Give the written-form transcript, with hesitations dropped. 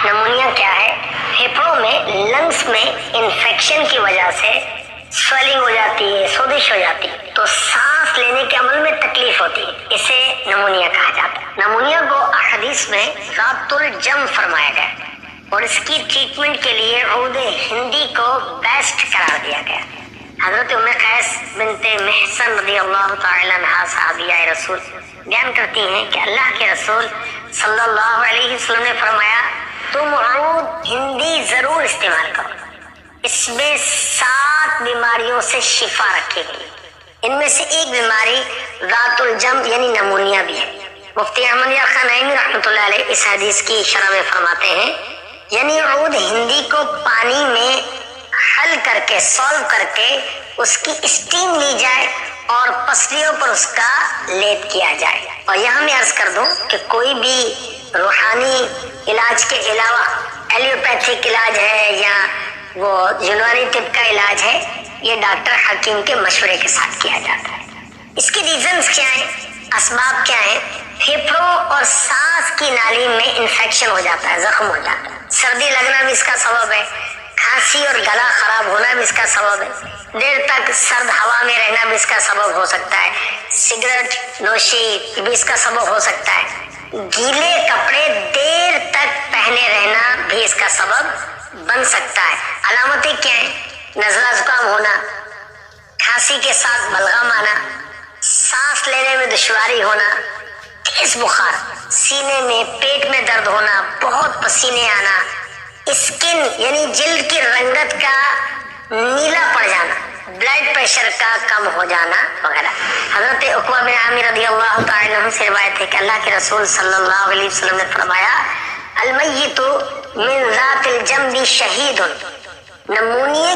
Pneumonia کیا ہے؟ پھیپھڑوں میں لنگس میں انفیکشن کی وجہ سے سویلنگ ہو جاتی ہے، سوزش ہو جاتی ہے، تو سانس لینے کے عمل میں تکلیف ہوتی ہے، اسے نمونیا کہا جاتا ہے۔ نمونیا کو حدیث میں ذات الجم فرمایا گیا اور اس کی ٹریٹمنٹ کے لیے عود ہندی کو بیسٹ قرار دیا گیا۔ حضرت ام قیس بنت محصن رضی اللہ تعالی عنہا صحابیہ رسول بیان کرتی ہیں کہ اللہ کے رسول صلی اللہ علیہ وسلم نے فرمایا تم عود ہندی ضرور استعمال کرو، اس میں 7 بیماریوں سے شفا رکھی گئی، ان میں سے ایک بیماری ذات الجم یعنی نمونیا بھی ہے۔ مفتی احمد یار خان نعیمی رحمۃ اللہ علیہ اس حدیث کی شرح میں فرماتے ہیں یعنی عود ہندی کو پانی میں حل کر کے سالو کر کے اس کی اسٹیم لی جائے اور پسلیوں پر اس کا لیپ کیا جائے۔ اور یہاں میں عرض کر دوں کہ کوئی بھی روحانی علاج کے علاوہ ایلوپیتھک علاج ہے یا وہ یونانی طب کا علاج ہے، یہ ڈاکٹر حکیم کے مشورے کے ساتھ کیا جاتا ہے۔ اس کی ریزنز کیا ہیں، اسباب کیا ہیں؟ پھیپھڑوں اور سانس کی نالی میں انفیکشن ہو جاتا ہے، زخم ہو جاتا ہے، سردی لگنا بھی اس کا سبب ہے، کھانسی اور گلا خراب ہونا بھی اس کا سبب ہے، دیر تک سرد ہوا میں رہنا بھی اس کا سبب ہو سکتا ہے، سگریٹ نوشی بھی اس کا سبب ہو سکتا ہے، گیلے کپڑے دیر تک پہنے رہنا بھی اس کا سبب بن سکتا ہے۔ علامتیں کیا ہیں؟ نزلہ زکام ہونا، کھانسی کے ساتھ بلغم آنا، سانس لینے میں دشواری ہونا، تیز بخار، سینے میں پیٹ میں درد ہونا، بہت پسینے آنا، اسکن یعنی جلد کی رنگت کا نیلا پڑ جانا، بلڈ پریشر کا کم ہو جانا وغیرہ۔ حضرت عقبہ بن عامر رضی اللہ تعالی عنہ سے روایت ہے کہ اللہ کے رسول صلی اللہ علیہ وسلم نے فرمایا المیت من ذات الجنب شہید، نمونیے